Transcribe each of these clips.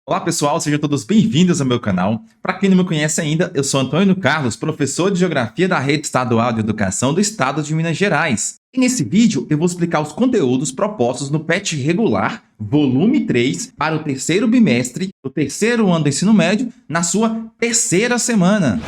Olá pessoal, sejam todos bem-vindos ao meu canal. Para quem não me conhece ainda, eu sou Antônio Carlos, professor de Geografia da Rede Estadual de Educação do Estado de Minas Gerais. E nesse vídeo eu vou explicar os conteúdos propostos no PET regular, volume 3, para o terceiro bimestre, do terceiro ano do ensino médio, na sua terceira semana.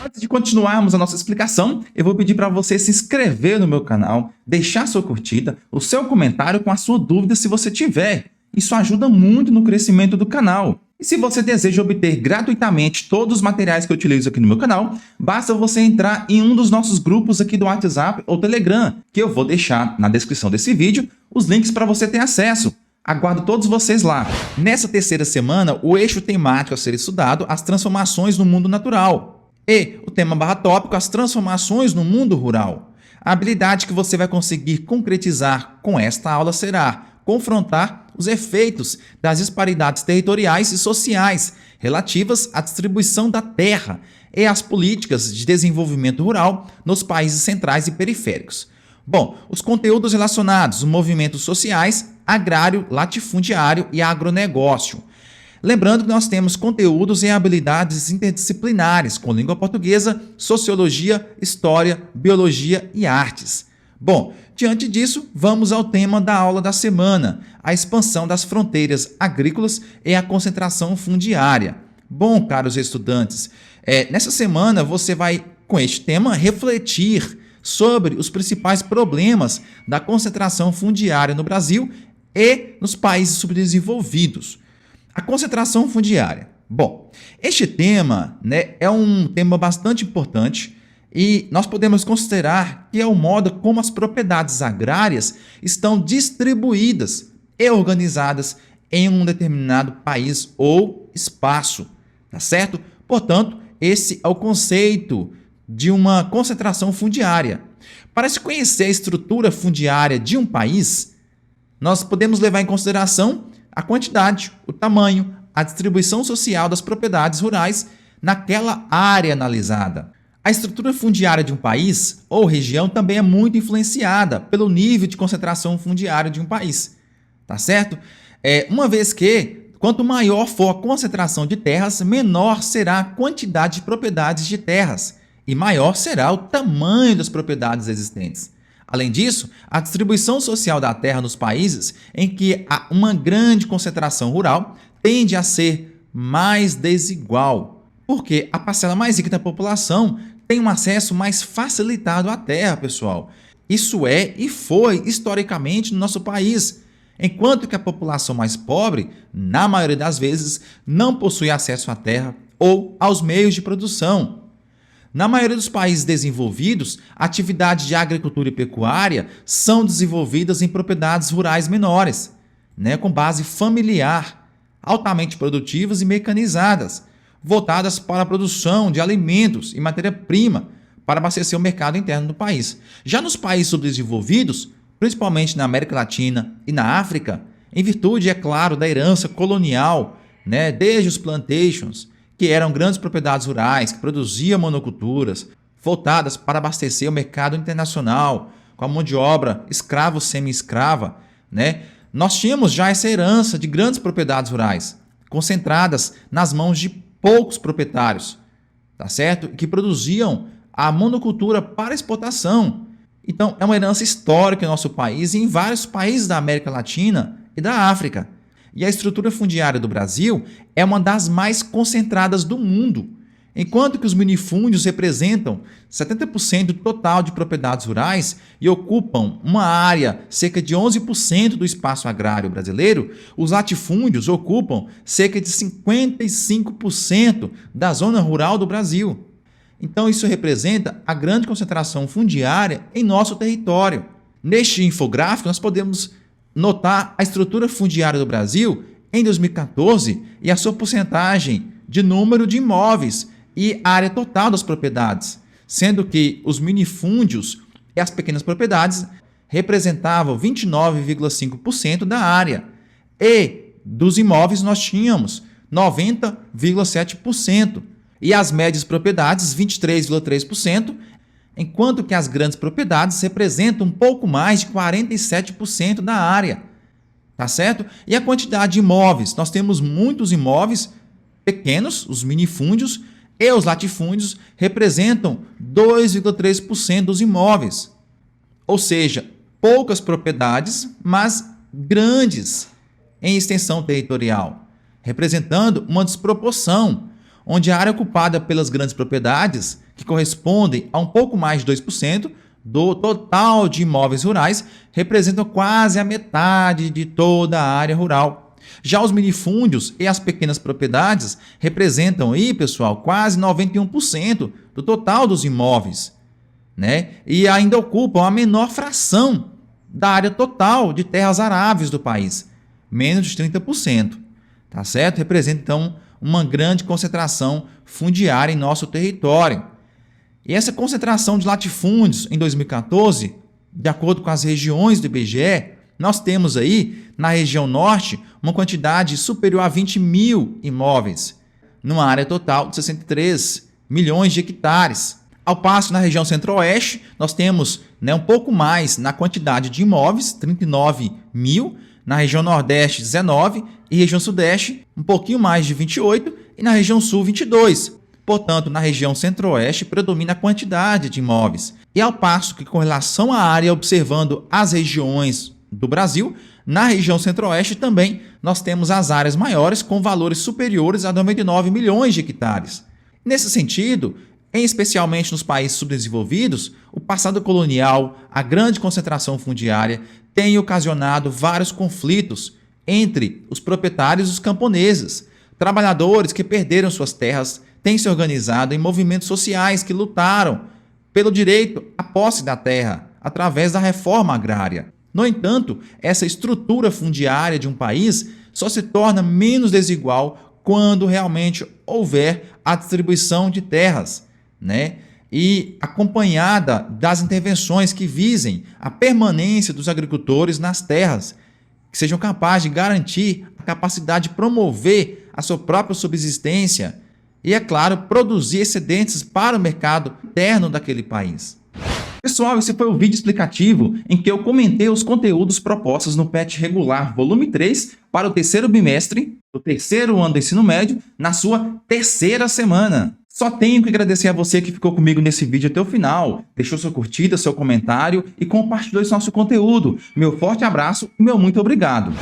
Antes de continuarmos a nossa explicação, eu vou pedir para você se inscrever no meu canal, deixar sua curtida, o seu comentário com a sua dúvida se você tiver. Isso ajuda muito no crescimento do canal. E se você deseja obter gratuitamente todos os materiais que eu utilizo aqui no meu canal, basta você entrar em um dos nossos grupos aqui do WhatsApp ou Telegram, que eu vou deixar na descrição desse vídeo os links para você ter acesso. Aguardo todos vocês lá. Nessa terceira semana, o eixo temático a ser estudado, as transformações no mundo natural. E o tema tópico, as transformações no mundo rural. A habilidade que você vai conseguir concretizar com esta aula será confrontar os efeitos das disparidades territoriais e sociais relativas à distribuição da terra e às políticas de desenvolvimento rural nos países centrais e periféricos. Bom, os conteúdos relacionados aos movimentos sociais, agrário, latifundiário e agronegócio. Lembrando que nós temos conteúdos e habilidades interdisciplinares com língua portuguesa, sociologia, história, biologia e artes. Bom, diante disso, vamos ao tema da aula da semana, a expansão das fronteiras agrícolas e a concentração fundiária. Bom, caros estudantes, nessa semana você vai, com este tema, refletir sobre os principais problemas da concentração fundiária no Brasil e nos países subdesenvolvidos. A concentração fundiária. Bom, este tema é um tema bastante importante e nós podemos considerar que é o modo como as propriedades agrárias estão distribuídas e organizadas em um determinado país ou espaço, tá certo? Portanto, esse é o conceito de uma concentração fundiária. Para se conhecer a estrutura fundiária de um país, nós podemos levar em consideração a quantidade, o tamanho, a distribuição social das propriedades rurais naquela área analisada. A estrutura fundiária de um país ou região também é muito influenciada pelo nível de concentração fundiária de um país, tá certo? Uma vez que, quanto maior for a concentração de terras, menor será a quantidade de propriedades de terras e maior será o tamanho das propriedades existentes. Além disso, a distribuição social da terra nos países em que há uma grande concentração rural tende a ser mais desigual, porque a parcela mais rica da população tem um acesso mais facilitado à terra, pessoal. Isso é e foi historicamente no nosso país, enquanto que a população mais pobre, na maioria das vezes, não possui acesso à terra ou aos meios de produção. Na maioria dos países desenvolvidos, atividades de agricultura e pecuária são desenvolvidas em propriedades rurais menores, com base familiar, altamente produtivas e mecanizadas, voltadas para a produção de alimentos e matéria-prima para abastecer o mercado interno do país. Já nos países subdesenvolvidos, principalmente na América Latina e na África, em virtude, é claro, da herança colonial, desde os plantations, que eram grandes propriedades rurais que produziam monoculturas, voltadas para abastecer o mercado internacional, com a mão de obra escrava ou semi-escrava, Nós tínhamos já essa herança de grandes propriedades rurais, concentradas nas mãos de poucos proprietários, tá certo? Que produziam a monocultura para exportação. Então, é uma herança histórica em nosso país e em vários países da América Latina e da África. E a estrutura fundiária do Brasil é uma das mais concentradas do mundo, enquanto que os minifúndios representam 70% do total de propriedades rurais e ocupam uma área, cerca de 11% do espaço agrário brasileiro, os latifúndios ocupam cerca de 55% da zona rural do Brasil. Então, isso representa a grande concentração fundiária em nosso território. Neste infográfico, nós podemos notar a estrutura fundiária do Brasil em 2014 e a sua porcentagem de número de imóveis e a área total das propriedades, sendo que os minifúndios e as pequenas propriedades representavam 29,5% da área e dos imóveis nós tínhamos 90,7% e as médias propriedades 23,3% enquanto que as grandes propriedades representam um pouco mais de 47% da área, tá certo? E a quantidade de imóveis, nós temos muitos imóveis pequenos, os minifúndios, e os latifúndios representam 2,3% dos imóveis, ou seja, poucas propriedades, mas grandes em extensão territorial, representando uma desproporção, onde a área ocupada pelas grandes propriedades, que correspondem a um pouco mais de 2% do total de imóveis rurais, representam quase a metade de toda a área rural. Já os minifúndios e as pequenas propriedades representam aí, pessoal, quase 91% do total dos imóveis, né? E ainda ocupam a menor fração da área total de terras aráveis do país, menos de 30%, tá certo? Representa, então, uma grande concentração fundiária em nosso território. E essa concentração de latifúndios em 2014, de acordo com as regiões do IBGE, nós temos aí, na região norte, uma quantidade superior a 20 mil imóveis, numa área total de 63 milhões de hectares. Ao passo, na região centro-oeste, nós temos um pouco mais na quantidade de imóveis, 39 mil, na região nordeste, 19, e região sudeste, um pouquinho mais de 28, e na região sul, 22. Portanto, na região centro-oeste, predomina a quantidade de imóveis. E ao passo que, com relação à área, observando as regiões do Brasil, na região centro-oeste também nós temos as áreas maiores com valores superiores a 99 milhões de hectares. Nesse sentido, especialmente nos países subdesenvolvidos, o passado colonial, a grande concentração fundiária, tem ocasionado vários conflitos entre os proprietários e os camponeses. Trabalhadores que perderam suas terras têm se organizado em movimentos sociais que lutaram pelo direito à posse da terra através da reforma agrária. No entanto, essa estrutura fundiária de um país só se torna menos desigual quando realmente houver a distribuição de terras, né? E acompanhada das intervenções que visem a permanência dos agricultores nas terras, que sejam capazes de garantir a capacidade de promover a sua própria subsistência e, é claro, produzir excedentes para o mercado interno daquele país. Pessoal, esse foi o vídeo explicativo em que eu comentei os conteúdos propostos no PET Regular Volume 3 para o terceiro bimestre, do terceiro ano do ensino médio, na sua terceira semana. Só tenho que agradecer a você que ficou comigo nesse vídeo até o final, deixou sua curtida, seu comentário e compartilhou esse nosso conteúdo. Meu forte abraço e meu muito obrigado.